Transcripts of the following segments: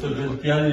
Sefettiani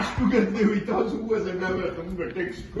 इसको करते हुए था सुबह से मैं रहूँगा टेक्स्ट को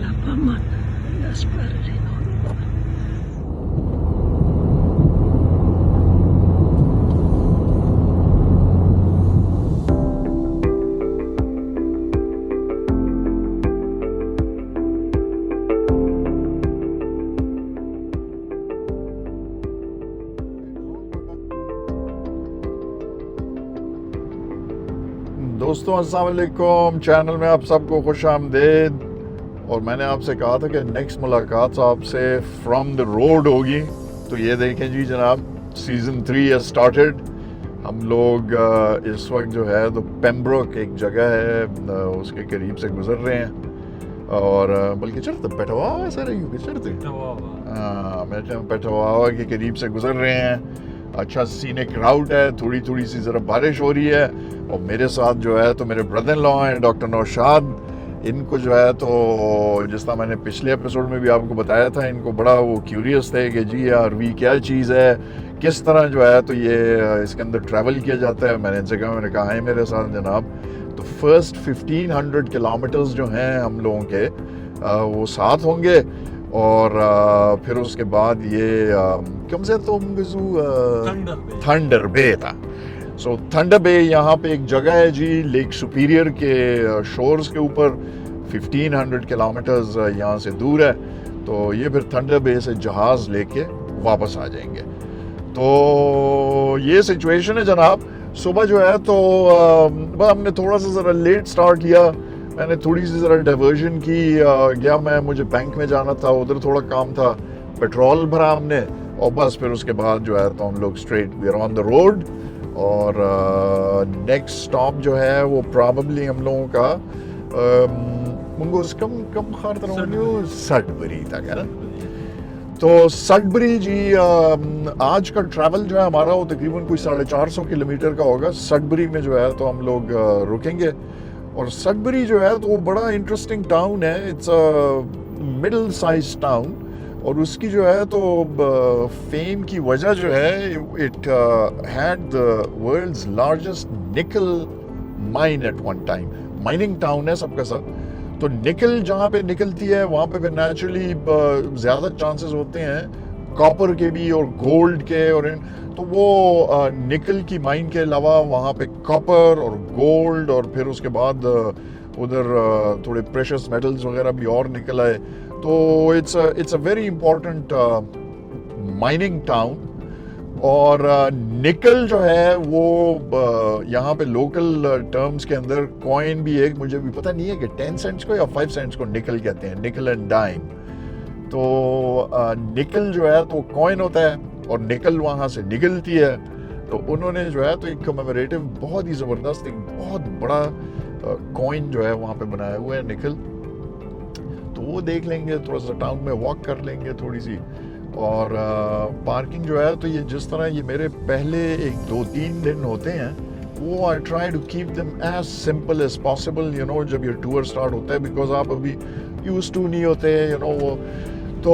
La fama las paredes. दोस्तों अस्सलाम वालेकुम, चैनल में आप सबको खुश आमदेद। और मैंने आपसे कहा था कि नेक्स्ट मुलाकात आपसे फ्रॉम द रोड होगी। तो ये देखें जी जनाब, सीज़न 3 है स्टार्टेड। हम लोग इस वक्त जो है तो पेम्ब्रोक एक जगह है उसके करीब से गुज़र रहे हैं। और बल्कि चढ़ते पेटवावा सर चढ़ते पेटवावा के करीब से गुज़र रहे हैं। अच्छा सीनिक राउट है, थोड़ी थोड़ी सी ज़रा बारिश हो रही है। और मेरे साथ जो है तो मेरे ब्रदर इन लॉ हैं डॉक्टर नौशाद। इनको जो है तो जिस तरह मैंने पिछले एपिसोड में भी आपको बताया था, इनको बड़ा वो क्यूरियस थे कि जी आरवी क्या चीज़ है, किस तरह जो है तो ये इसके अंदर ट्रैवल किया जाता है। मैंने इनसे कहा, मैंने कहा है मेरे साथ जनाब। तो फर्स्ट 1500 किलोमीटर्स जो हैं हम लोगों के वो साथ होंगे। और फिर उसके बाद ये कम से तुम थंडर बे था। सो थंडर बे यहाँ पे एक जगह है जी, लेक सुपीरियर के शोर्स के ऊपर 1500 किलोमीटर्स यहाँ से दूर है। तो ये फिर थंडर बे से जहाज़ लेके वापस आ जाएंगे। तो ये सिचुएशन है जनाब। सुबह जो है तो हमने थोड़ा सा ज़रा लेट स्टार्ट किया। मैंने थोड़ी सी ज़रा डाइवर्जन की गया, मुझे बैंक में जाना था, उधर थोड़ा काम था, पेट्रोल भरा हमने। और बस फिर उसके बाद जो है तो हम लोग straight we are on the road. और नेक्स्ट स्टॉप जो है वो प्रॉबली हम लोगों का कम खार तरह सडबरी था क्या ना। तो सडबरी जी आज का ट्रैवल जो है हमारा वो तकरीबन कोई 450 किलोमीटर का होगा। सडबरी में जो है तो हम लोग रुकेंगे। और सडबरी जो है तो वो बड़ा इंटरेस्टिंग टाउन है। It's a middle size town. और उसकी जो है तो फेम की वजह जो है, it had the world's largest nickel mine at one time. Mining town है सबका सब। तो निकल जहाँ पे निकलती है वहाँ पे फिर नेचुरली ज़्यादा चांसेस होते हैं कॉपर के भी और गोल्ड के। और तो वो निकल की माइन के अलावा वहाँ पे कॉपर और गोल्ड और फिर उसके बाद उधर थोड़े प्रेशियस मेटल्स वगैरह भी और निकल आए। तो it's a very important mining town. और निकल जो है वो यहाँ पे लोकल टर्म्स के अंदर कॉइन भी एक, मुझे भी पता नहीं है कि 10 सेंट्स को या 5 सेंट्स को निकल कहते हैं, निकल एंड डाइम। तो निकल जो है तो कॉइन होता है और निकल वहाँ से निकलती है। तो उन्होंने जो है तो एक कमेमोरेटिव बहुत ही ज़बरदस्त एक बहुत बड़ा कॉइन जो है वहाँ पे बनाया हुआ है निकल। तो वो देख लेंगे, थोड़ा सा टाउन में वॉक कर लेंगे थोड़ी सी। और पार्किंग जो है तो ये जिस तरह ये मेरे पहले 1-2-3 दिन होते हैं वो I try to keep them as simple as possible, you know, जब ये टूर स्टार्ट होता है, बिकॉज आप अभी यूज्ड टू नहीं होते, यू नो। वो तो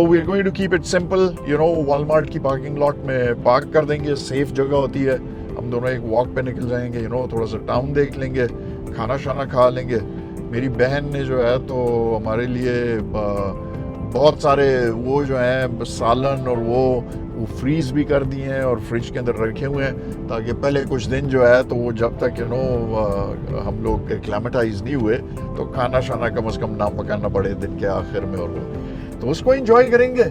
we are going to keep it simple, you know. Walmart की पार्किंग लॉट में पार्क कर देंगे, सेफ जगह होती है। हम दोनों एक वॉक पे निकल जाएंगे, यू नो, थोड़ा सा टाउन देख लेंगे, खाना शाना खा लेंगे। मेरी बहन ने जो है तो हमारे लिए बहुत सारे वो जो है सालन और वो फ्रीज भी कर दिए हैं और फ्रिज के अंदर रखे हुए हैं, ताकि पहले कुछ दिन जो है तो वो जब तक यू नो हम लोग एक्लेमेटाइज नहीं हुए तो खाना शाना कम से कम ना पकाना पड़े दिन के आखिर में। और वो तो उसको एंजॉय करेंगे।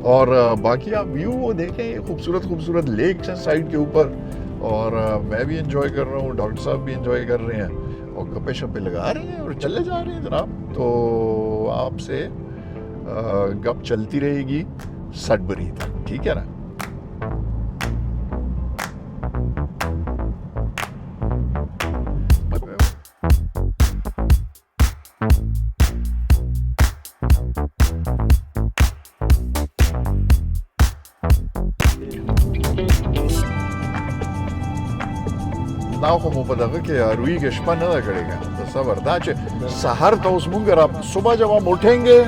और बाकी आप व्यू वो देखें, खूबसूरत खूबसूरत लेक्स हैं साइड के ऊपर। और मैं भी एंजॉय कर रहा हूँ, डॉक्टर साहब भी एंजॉय कर रहे हैं और गप्पे शप्पे लगा रहे हैं और चले जा रहे हैं जनाब। तो आपसे गप चलती रहेगी सडबरी तक, ठीक है ना। nāku mu padagı ki ruई के शपा न करेगा तो सब सहर तो उस मुंगर आप सुबह जब हम उठेंगे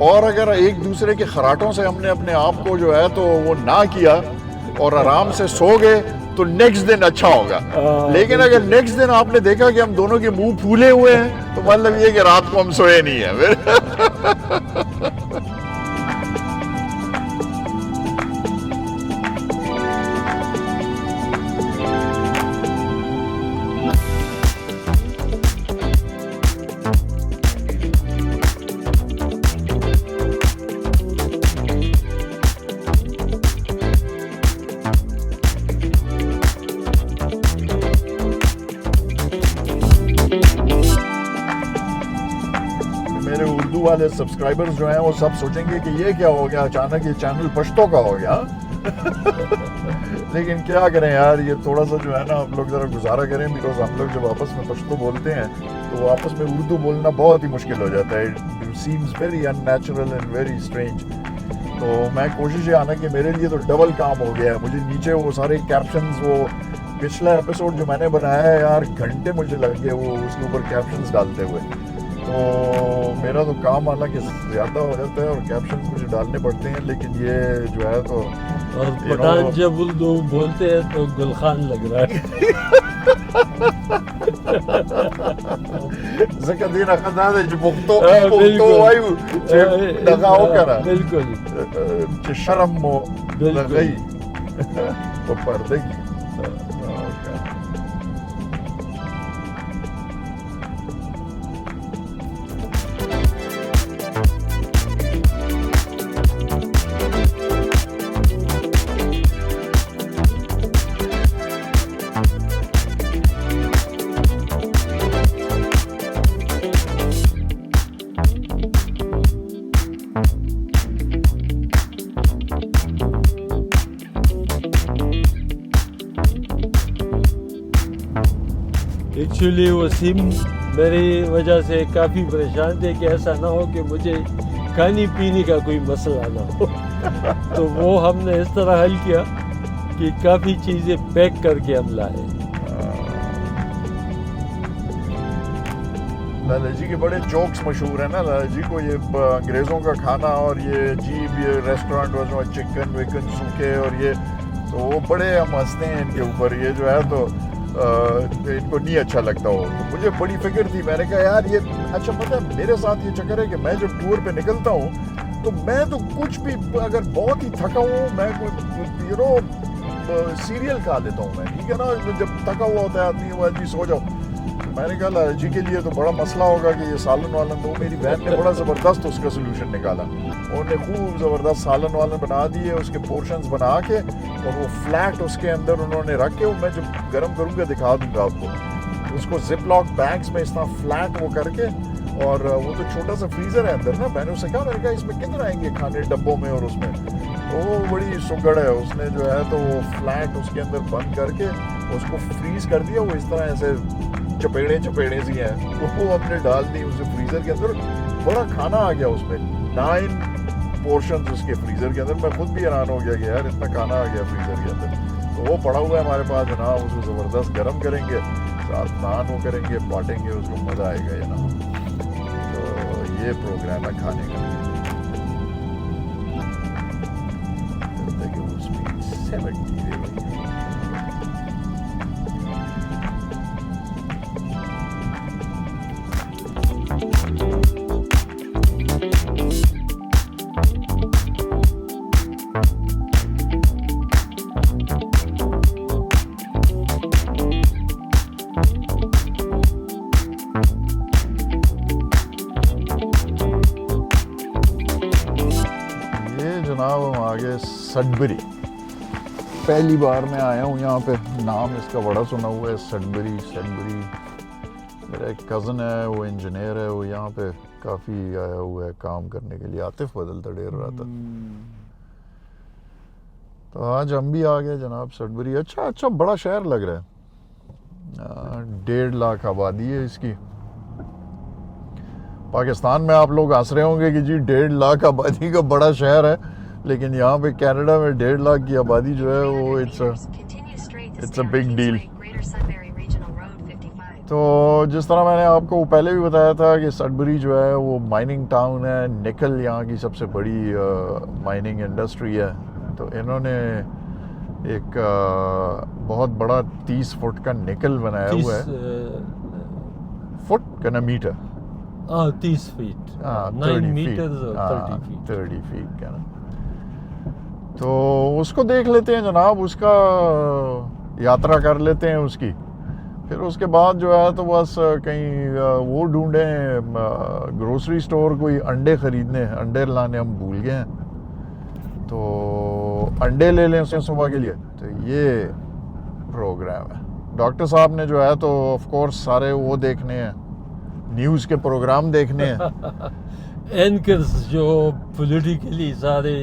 और अगर एक दूसरे के खराटों से हमने अपने आप को जो है तो वो ना किया और आराम से सो गए तो नेक्स्ट दिन अच्छा होगा। लेकिन अगर नेक्स्ट दिन आपने देखा कि हम दोनों के मुंह फूले हुए हैं तो मतलब ये कि रात को हम सोए नहीं है। मेरे उर्दू वाले सब्सक्राइबर्स जो हैं वो सब सोचेंगे कि ये क्या हो गया, अचानक ये चैनल पश्तो का हो गया। लेकिन क्या करें यार, ये थोड़ा सा जो है ना आप लोग ज़रा गुजारा करें, बिकॉज हम लोग जब आपस में पश्तो बोलते हैं तो आपस में उर्दू बोलना बहुत ही मुश्किल हो जाता है। It seems very unnatural and very strange. तो मैं कोशिश ये आना कि मेरे लिए तो डबल काम हो गया है। मुझे नीचे वो सारे कैप्शंस, वो पिछला एपिसोड जो मैंने बनाया है यार, घंटे मुझे लग गए वो उसके ऊपर कैप्शंस डालते हुए। तो मेरा तो काम हालांकि ज़्यादा हो जाता है और कैप्शन मुझे डालने पड़ते हैं, लेकिन ये जो है तो और पठान जब उर्दू बोलते हैं तो गुलखान लग रहा है। ज़कदीन अखदाद जुबुक्तो वायु लगाओ करा बिल्कुल शर्म मो लगई वो पर्दे की। एक्चुअली वसीम मेरी वजह से काफ़ी परेशान थे कि ऐसा ना हो कि मुझे खाने पीने का कोई मसला ना हो। तो वो हमने इस तरह हल किया कि काफ़ी चीज़ें पैक करके हम लाए। लाला जी के बड़े जोक्स मशहूर है ना, लाला जी को ये अंग्रेज़ों का खाना और ये अजीब ये रेस्टोरेंट में चिकन विकन सूखे और ये, तो वो बड़े हम हंसते हैं इनके ऊपर। ये जो है तो इनको नहीं अच्छा लगता हो। तो मुझे बड़ी फिक्र थी, मैंने कहा यार ये अच्छा मतलब मेरे साथ ये चक्कर है कि मैं जब टूर पे निकलता हूँ तो मैं तो कुछ भी अगर बहुत ही थका हूँ मैं कोई सीरियल खा लेता हूँ मैं, ठीक है ना, जब थका हुआ होता है आदमी वो जी सो जाओ। मैंने कहा जी के लिए तो बड़ा मसला होगा कि ये सालन वालन, तो मेरी बहन ने बड़ा ज़बरदस्त उसका सोल्यूशन निकाला। उन्होंने खूब ज़बरदस्त सालन वालन बना दिए, उसके पोर्शंस बना के और वो फ्लैट उसके अंदर उन्होंने रख के, मैं जब गर्म करूँगा दिखा दूँगा आपको, उसको जिप लॉक बैग्स में इस तरह फ्लैट वो करके, और वो तो छोटा सा फ्रीज़र है अंदर ना, मैंने उससे कहा मैंने कहा इसमें कितने आएंगे खाने डब्बों में, और उसमें वो बड़ी सुगड़ है, उसने जो है तो वो फ्लैट उसके अंदर बंद करके उसको फ्रीज़ कर दिया। वो इस तरह ऐसे चपेड़े सी हैं, वो अपने डाल दी उसे फ्रीज़र के अंदर। बड़ा खाना आ गया उसमें, 9 पोर्शंस उसके फ्रीज़र के अंदर। मैं खुद भी हैरान हो गया कि यार इतना खाना आ गया फ्रीज़र के अंदर। तो वो पड़ा हुआ है हमारे पास जनाब, उसको ज़बरदस्त गर्म करेंगे, साथ नान वो करेंगे, बांटेंगे, उसको मज़ा आएगा ये ना। तो ये प्रोग्राम है खाने का। जनाब हम आगे सडबरी, पहली बार मैं आया हूँ यहाँ पे, नाम इसका बड़ा सुना हुआ है सडबरी। मेरा एक कज़न है वो इंजीनियर है, वो यहाँ पे काफ़ी आया हुआ है काम करने के लिए। आतिफ बदलता डेर रहा था, तो आज हम भी आ गए जनाब सडबरी। अच्छा बड़ा शहर लग रहा है, 1.5 लाख आबादी है इसकी। पाकिस्तान में आप लोग हंस रहे होंगे कि जी 1.5 लाख आबादी का बड़ा शहर है, लेकिन यहाँ पे कनाडा में 1.5 लाख की आबादी जो है वो इट्स अ बिग डील। तो जिस तरह मैंने आपको पहले भी बताया था कि सडबरी जो है वो माइनिंग टाउन है, निकल यहाँ की सबसे बड़ी माइनिंग इंडस्ट्री है। तो इन्होंने एक बहुत बड़ा 30 फुट का निकल बनाया हुआ है। फुट का ना meter? 30 feet. 9 meters or 30 feet. 30 feet का ना। तो उसको देख लेते हैं जनाब, उसका यात्रा कर लेते हैं उसकी। फिर उसके बाद जो है तो बस कहीं वो ढूंढें ग्रोसरी स्टोर, कोई अंडे ख़रीदने, अंडे लाने हम भूल गए हैं, तो अंडे ले लें उसने सुबह के लिए। तो ये प्रोग्राम है। डॉक्टर साहब ने जो है तो ऑफ कोर्स सारे वो देखने हैं, न्यूज़ के प्रोग्राम देखने हैं। एंकर्स जो पॉलिटिकली सारे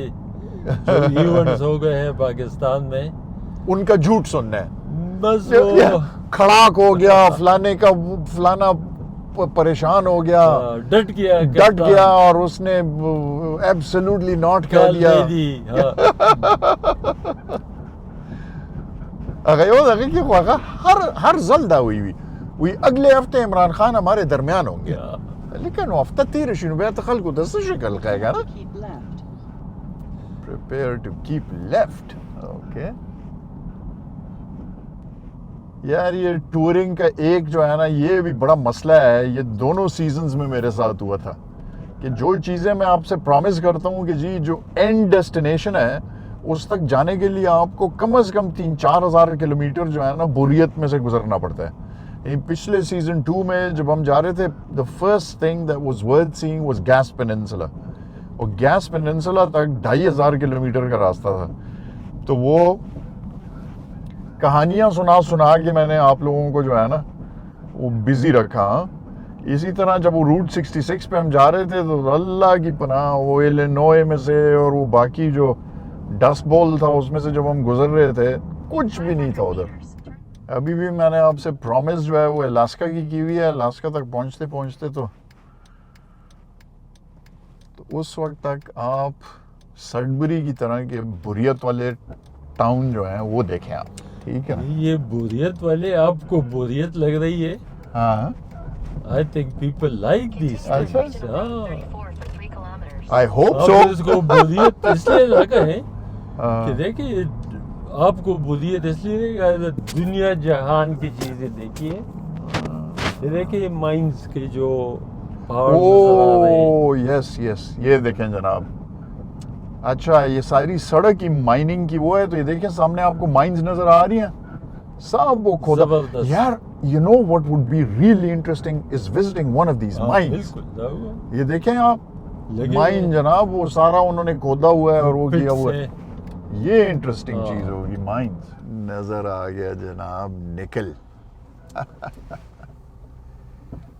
जो इवेंट्स हो गए हैं पाकिस्तान में, उनका झूठ सुनना है। बस वो खड़ाक हो गया, फलाना परेशान हो गया, डट गया डट गया और उसने एब्सोल्युटली नॉट कह दिया। हर जल्दा हुई अगले हफ्ते इमरान खान हमारे दरमियान होंगे, लेकिन हफ्ता 13 खल को 10 शक्ल कहेगा ना, prepare to keep left. Okay यार, ये टूरिंग का एक जो है ना, ये भी बड़ा मसला है। ये दोनों सीजन्स में मेरे साथ हुआ था कि जो चीज़ें मैं आपसे प्रॉमिस करता हूँ कि जी जो एंड डेस्टिनेशन है उस तक जाने के लिए आपको कम से कम 3-4 हज़ार किलोमीटर जो है ना बोरियत में से गुजरना पड़ता है। पिछले सीजन 2 में जब हम जा रहे थे, the first thing that was worth seeing was gas peninsula, और गैस पेनिनसुला तक 2500 किलोमीटर का रास्ता था। तो वो कहानियाँ सुना के मैंने आप लोगों को जो है ना वो बिजी रखा। इसी तरह जब वो रूट 66 पे हम जा रहे थे तो अल्लाह की पनाह, वो इलिनॉय में से और वो बाकी जो डस्ट बॉल था उसमें से जब हम गुजर रहे थे, कुछ भी नहीं था उधर। अभी भी मैंने आपसे प्रॉमिस जो है वो अलास्का की हुई है। अलास्का तक पहुंचते पहुंचते तो उस वक्त तक आप सडबरी की तरह के बुरियत वाले टाउन जो है वो देखें आप, ठीक है ना? ये बोरियत वाले, आपको बोरियत लग रही है? हाँ, I think people like this. I hope so. इसको बोरियत इसलिए लगा है कि देखिए, आपको बोरियत इसलिए लगा, दुनिया जहान की चीजें देखिए। ये देखिए माइंस के जो पहाड़ नजर आ रहे हैं। यस, ये देखें जनाब। अच्छा, ये सारी सड़क की माइनिंग की वो है, तो ये देखें सामने आपको माइंस नजर आ रही हैं, सब वो खोदा। यार, you know what would be really interesting is visiting one of these mines. ये देखें आप, माइन जनाब, वो सारा उन्होंने खोदा हुआ है और वो किया हुआ है। ये इंटरेस्टिंग चीज होगी। माइंस नजर आ गया जनाब, निकल।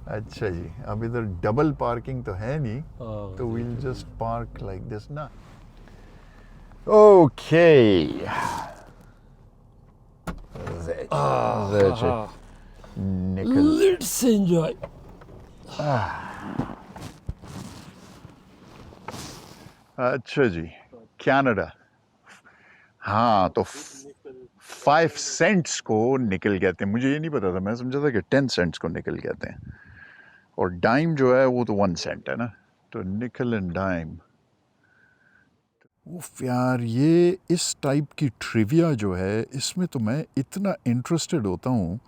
अच्छा जी, अब इधर डबल पार्किंग तो है नहीं, तो we'll just park like this ना। Okay. निकल। Let's enjoy. अच्छा जी, कनाडा। हाँ, तो 5 सेंट्स को निकल कहते हैं। मुझे ये नहीं पता था, मैं समझा था कि 10 सेंट्स को निकल कहते हैं, और डाइम जो है वो तो 1 सेंट है ना। तो निकल एंड डाइम। उफ यार, ये इस टाइप की ट्रिविया जो है, इसमें तो मैं इतना इंटरेस्टेड होता हूँ।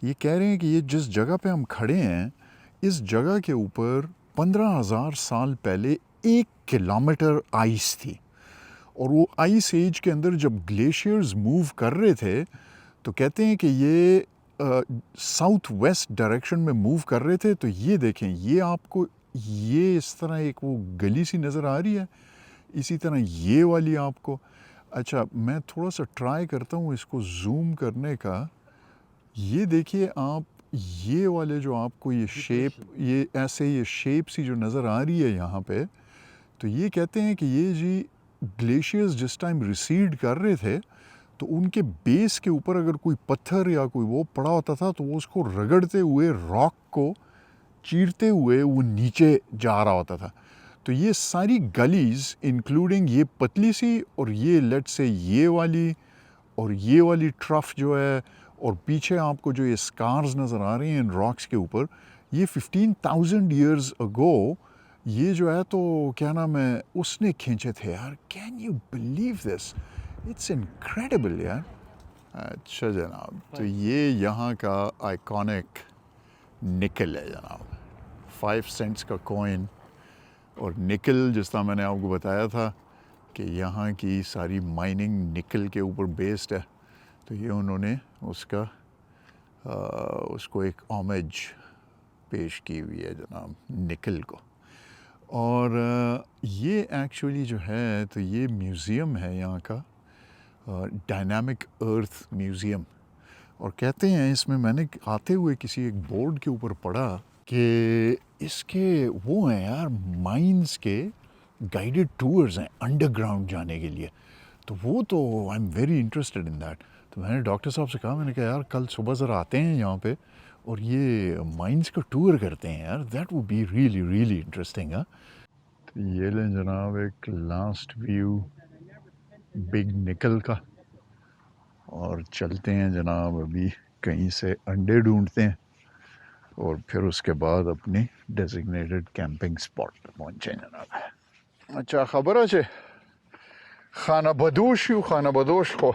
ये कह रहे हैं कि ये जिस जगह पे हम खड़े हैं, इस जगह के ऊपर 15,000 साल पहले 1 किलोमीटर आइस थी, और वो आइस एज के अंदर जब ग्लेशियर्स मूव कर रहे थे तो कहते हैं कि ये साउथ वेस्ट डायरेक्शन में मूव कर रहे थे। तो ये देखें, ये आपको ये इस तरह एक वो गली सी नज़र आ रही है, इसी तरह ये वाली आपको। अच्छा, मैं थोड़ा सा ट्राई करता हूँ इसको जूम करने का। ये देखिए आप, ये वाले जो आपको ये शेप, ये ऐसे ये शेप सी जो नज़र आ रही है यहाँ पे, तो ये कहते हैं कि ये जी ग्लेशियर्स जिस टाइम रिसीड कर रहे थे तो उनके बेस के ऊपर अगर कोई पत्थर या कोई वो पड़ा होता था तो वो उसको रगड़ते हुए, रॉक को चीरते हुए वो नीचे जा रहा होता था। तो ये सारी गलीज़ इंक्लूडिंग ये पतली सी और ये लेट से ये वाली और ये वाली ट्रफ जो है, और पीछे आपको जो ये स्कार्स नज़र आ रही हैं इन रॉक्स के ऊपर, ये 15,000 ईयर्स अगो ये जो है तो क्या नाम है उसने खींचे थे यार। Can you believe this, it's incredible यार। अच्छा जनाब, तो ये यहाँ का आइकॉनिक निकल है जनाब, 5 सेंट्स का कॉइन। और निकल जिस तरह मैंने आपको बताया था कि यहाँ की सारी माइनिंग निकल के ऊपर बेस्ड है, तो ये उन्होंने उसको एक होमेज पेश की हुई है जनाब निकल को। और ये एक्चुअली जो है तो ये म्यूज़ियम है यहाँ का, डायनामिक अर्थ म्यूज़ियम। और कहते हैं इसमें, मैंने आते हुए किसी एक बोर्ड के ऊपर पढ़ा कि इसके वो हैं यार माइंस के गाइडेड टूर्स हैं अंडरग्राउंड जाने के लिए। तो वो तो I am very interested in that. तो मैंने डॉक्टर साहब से कहा, मैंने कहा यार कल सुबह ज़रा आते हैं यहाँ पे और ये माइंस का टूर करते हैं यार, that would be really really interesting. हाँ, तो ये लें जनाब एक लास्ट व्यू बिग निकल का। और चलते हैं जनाब, अभी कहीं से अंडे ढूंढते हैं और फिर उसके बाद अपने डेजिग्नेटेड कैंपिंग स्पॉट पर पहुँचे जनाब। अच्छा खबर अच्छे खाना बदोश को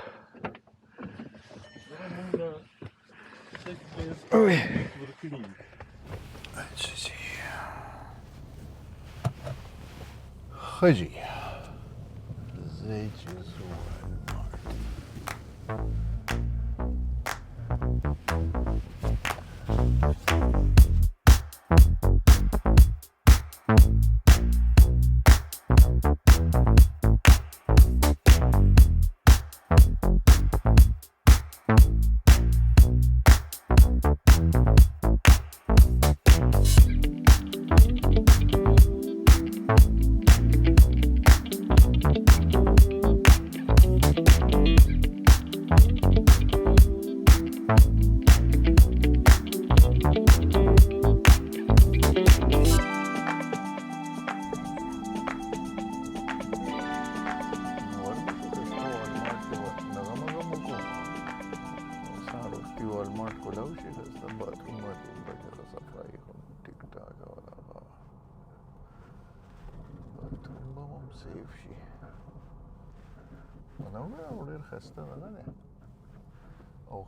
अच्छा जी हाँ जी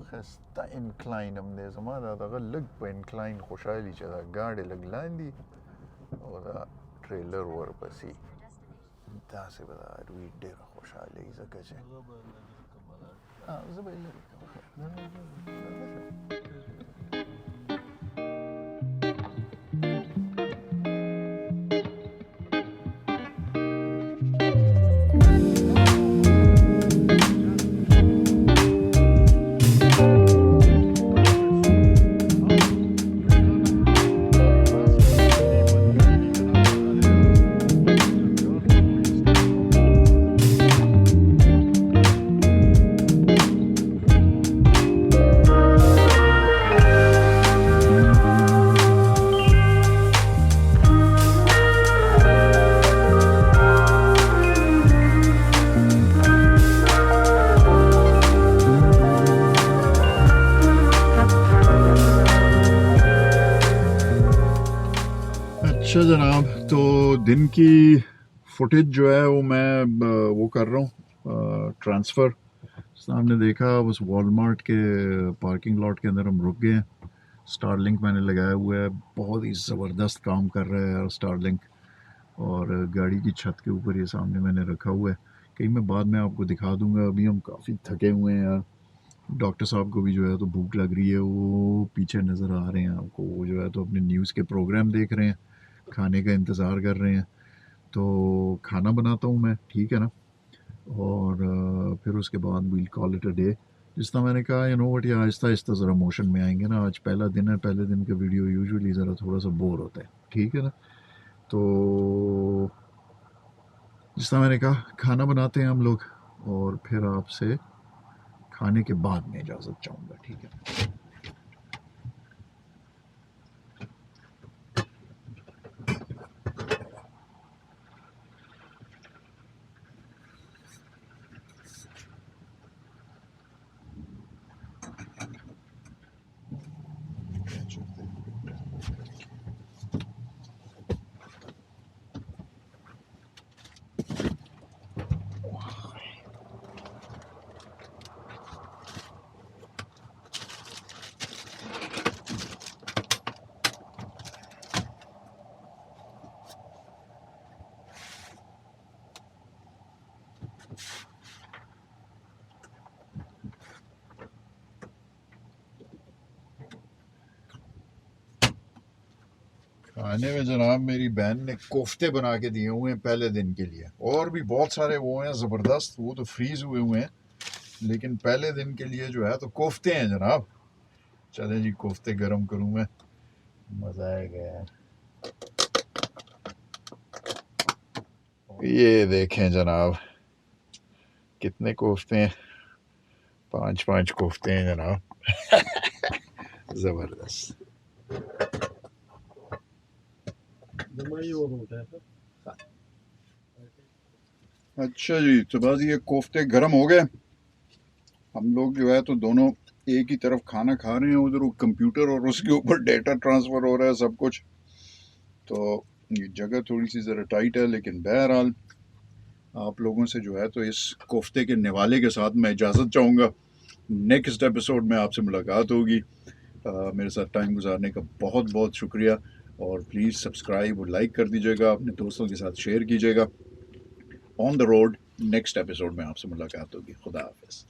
खस्ता इनक्लाइन हमने ज़माना था लग पे इनक्लाइन खुशहाली चला गाड़ी लग लांदी और ट्रेलर वर बसी दा से बता रुई डेर खुशहाली जगह है हां ज़बैल अच्छा जनाब, तो दिन की फुटेज जो है वो मैं वो कर रहा हूँ ट्रांसफ़र। सामने देखा उस वॉलमार्ट के पार्किंग लॉट के अंदर हम रुक गए हैं। स्टारलिंक मैंने लगाया हुआ है, बहुत ही ज़बरदस्त काम कर रहा है यार स्टारलिंक। और गाड़ी की छत के ऊपर ये सामने मैंने रखा हुआ है, कहीं मैं बाद में आपको दिखा दूंगा। अभी हम काफ़ी थके हुए हैं यार, डॉक्टर साहब को भी जो है तो भूख लग रही है, वो पीछे नज़र आ रहे हैं आपको, वो जो है तो अपने न्यूज़ के प्रोग्राम देख रहे हैं, खाने का इंतज़ार कर रहे हैं। तो खाना बनाता हूँ मैं, ठीक है ना, और फिर उसके बाद we'll call it a day. जिस तरह मैंने कहा नो वट, ये आहिस्ता आहिस्ता ज़रा मोशन में आएंगे ना। आज पहला दिन है, पहले दिन का वीडियो यूजुअली ज़रा थोड़ा सा बोर होता है, ठीक है ना। तो जिस तरह मैंने कहा खाना बनाते हैं हम लोग और फिर आपसे खाने के बाद में इजाज़त चाहूँगा, ठीक है। खाने में जनाब मेरी बहन ने कोफ्ते बना के दिए हुए हैं पहले दिन के लिए, और भी बहुत सारे वो हैं ज़बरदस्त, वो तो फ्रीज हुए हुए हैं, लेकिन पहले दिन के लिए जो है तो कोफ्ते हैं जनाब। चले जी कोफ्ते गरम करूं मैं, मज़ा आएगा यार। ये देखें जनाब कितने कोफ्ते हैं, 5-5 कोफ्ते हैं जनाब। ज़बरदस्त। अच्छा जी, तो बस ये कोफ्ते गरम हो गए। हम लोग जो है तो दोनों एक ही तरफ खाना खा रहे हैं, उधर वो कंप्यूटर और उसके ऊपर डेटा ट्रांसफ़र हो रहा है सब कुछ। तो ये जगह थोड़ी सी ज़रा टाइट है, लेकिन बहरहाल आप लोगों से जो है तो इस कोफ्ते के निवाले के साथ मैं इजाज़त चाहूँगा। नेक्स्ट एपिसोड में आपसे मुलाकात होगी। मेरे साथ टाइम गुजारने का बहुत बहुत शुक्रिया, और प्लीज़ सब्सक्राइब और लाइक कर दीजिएगा, अपने दोस्तों के साथ शेयर कीजिएगा। On the road, next episode में आपसे मुलाकात होगी। खुदा हाफिज़।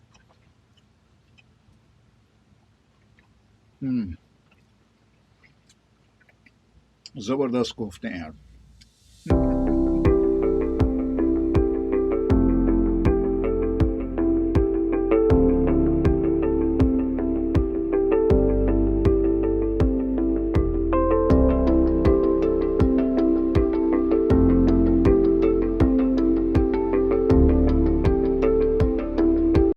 ज़बरदस्त कोफ्ते हैं यार।